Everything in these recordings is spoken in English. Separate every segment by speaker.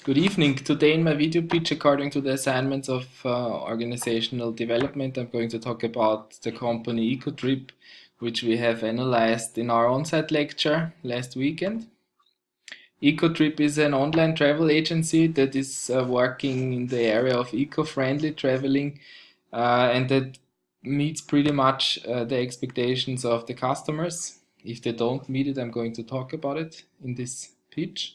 Speaker 1: Good evening. Today in my video pitch, according to the assignments of organizational development, I'm going to talk about the company EcoTrip, which we have analyzed in our on-site lecture last weekend. EcoTrip is an online travel agency that is working in the area of eco-friendly traveling and that meets pretty much the expectations of the customers. If they don't meet it, I'm going to talk about it in this pitch.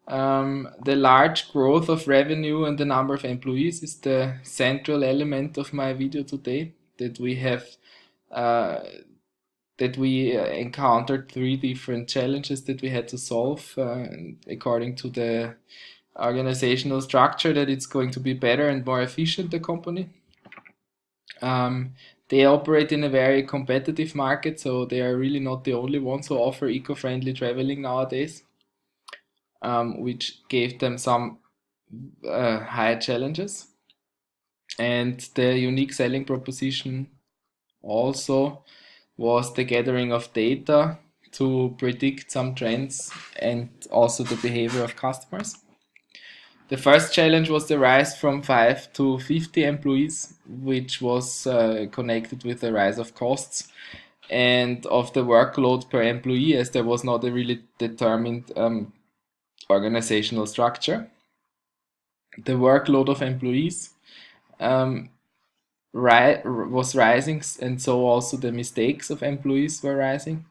Speaker 1: The large growth of revenue and the number of employees is the central element of my video today. That we encountered three different challenges that we had to solve according to the organizational structure, that it's going to be better and more efficient, the company. They operate in a very competitive market, so they are really not the only ones who offer eco-friendly traveling nowadays. Which gave them some high challenges. And the unique selling proposition also was the gathering of data to predict some trends and also the behavior of customers. The first challenge was the rise from 5 to 50 employees, which was connected with the rise of costs and of the workload per employee, as there was not a really determined organizational structure. The workload of employees was rising, and so also the mistakes of employees were rising.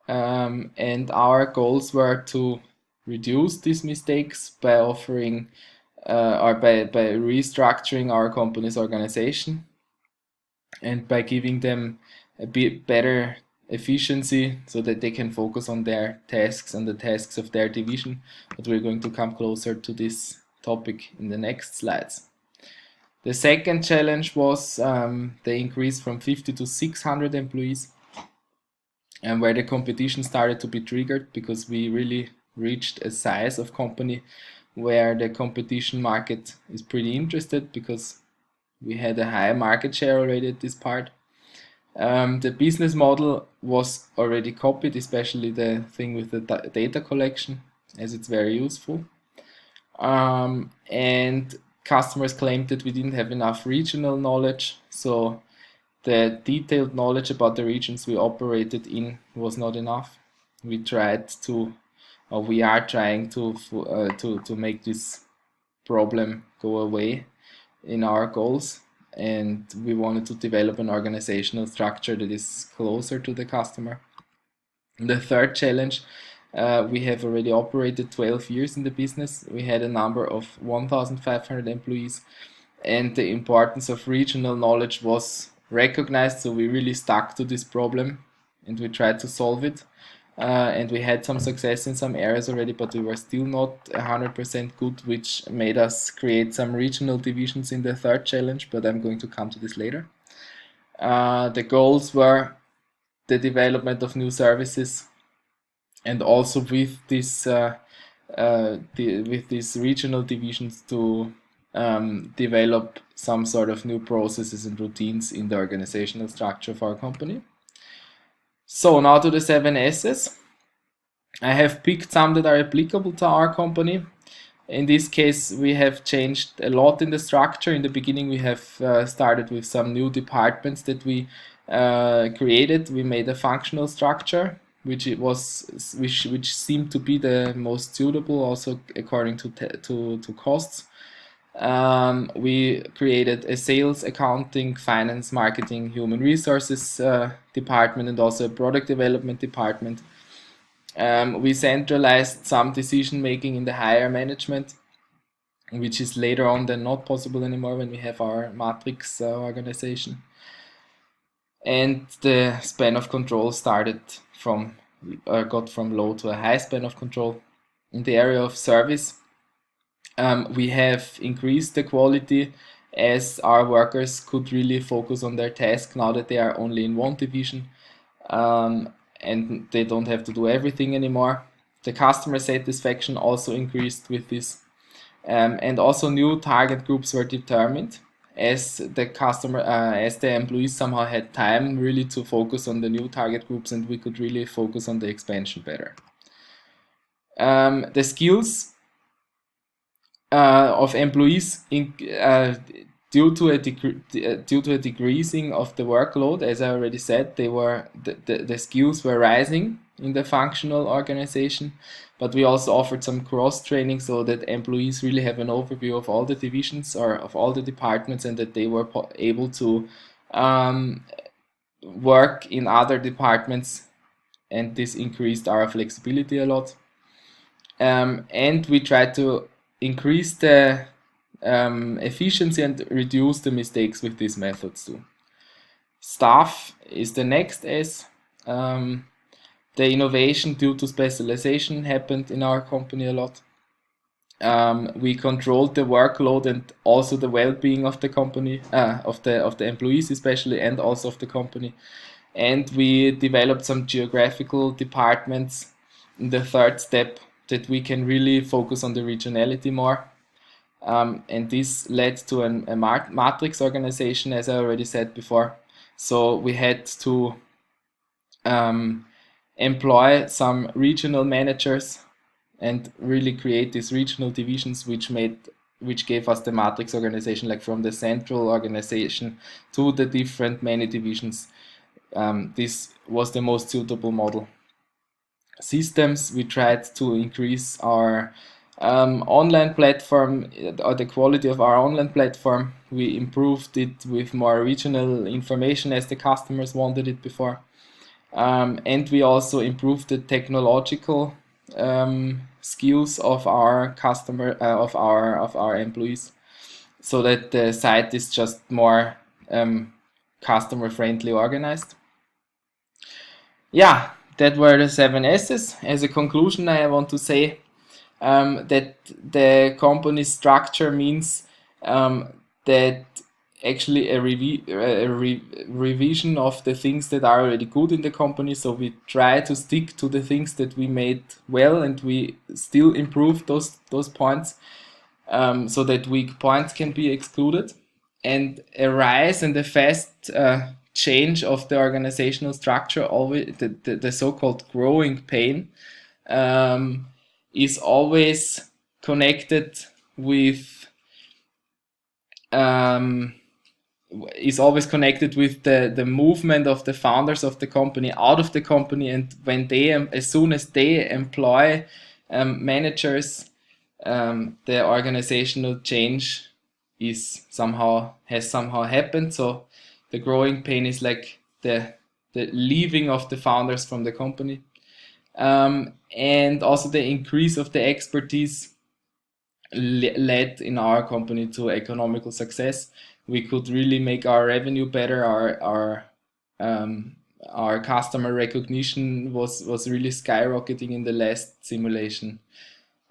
Speaker 1: And our goals were to reduce these mistakes by offering or by restructuring our company's organization and by giving them a bit better efficiency so that they can focus on their tasks and the tasks of their division. But we're going to come closer to this topic in the next slides. The second challenge was the increase from 50 to 600 employees, and where the competition started to be triggered, because we really reached a size of company where the competition market is pretty interested, because we had a high market share already at this part. The business model was already copied, especially the thing with the data collection, as it's very useful. And customers claimed that we didn't have enough regional knowledge, so the detailed knowledge about the regions we operated in was not enough. We tried to, or we are trying to make this problem go away in our goals. And we wanted to develop an organizational structure that is closer to the customer. The third challenge, we have already operated 12 years in the business. We had a number of 1,500 employees, and the importance of regional knowledge was recognized, so we really stuck to this problem and we tried to solve it. And we had some success in some areas already, but we were still not 100% good, which made us create some regional divisions in the third challenge, but I'm going to come to this later. The goals were the development of new services, and also with this with these regional divisions to develop some sort of new processes and routines in the organizational structure of our company. So now to the 7 S's. I have picked some that are applicable to our company. In this case, we have changed a lot in the structure. In the beginning, we have started with some new departments that we created. We made a functional structure, which seemed to be the most suitable, also according to costs. We created a sales, accounting, finance, marketing, human resources department, and also a product development department. We centralized some decision making in the higher management, which is later on then not possible anymore when we have our matrix organization. And the span of control got from low to a high span of control. In the area of service, we have increased the quality, as our workers could really focus on their task now that they are only in one division, and they don't have to do everything anymore. The customer satisfaction also increased with this, and also new target groups were determined, as the employees somehow had time really to focus on the new target groups, and we could really focus on the expansion better. The skills of employees due to a decreasing of the workload. As I already said, the skills were rising in the functional organization, but we also offered some cross training so that employees really have an overview of all the divisions or of all the departments, and that they were able to work in other departments, and this increased our flexibility a lot. And we tried to increase the efficiency and reduce the mistakes with these methods too. Staff is the next S. The innovation due to specialization happened in our company a lot. We controlled the workload and also the well-being of the company, of the employees especially, and also of the company. And we developed some geographical departments in the third step, that we can really focus on the regionality more. And this led to a matrix organization, as I already said before. So we had to employ some regional managers and really create these regional divisions, which gave us the matrix organization, like from the central organization to the different many divisions. This was the most suitable model. Systems, we tried to increase our online platform, or the quality of our online platform. We improved it with more regional information as the customers wanted it before. And we also improved the technological skills of our of our employees, so that the site is just more customer friendly organized. Yeah, that were the 7 S's. As a conclusion, I want to say that the company structure means that actually a revision of the things that are already good in the company. So we try to stick to the things that we made well, and we still improve those points, so that weak points can be excluded. And a rise and a fast change of the organizational structure, always the so-called growing pain, is always connected with the movement of the founders of the company out of the company, and when they as soon as they employ managers, the organizational change has somehow happened. So the growing pain is like the leaving of the founders from the company, and also the increase of the expertise led in our company to economical success. We could really make our revenue better. Our customer recognition was really skyrocketing in the last simulation.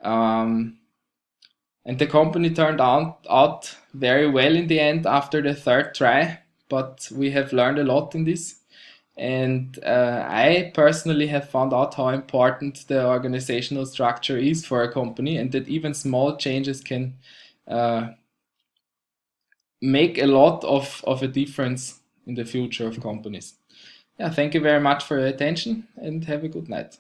Speaker 1: And the company turned out very well in the end after the third try, but we have learned a lot in this. And I personally have found out how important the organizational structure is for a company, and that even small changes can make a lot of a difference in the future of companies. Yeah, thank you very much for your attention, and have a good night.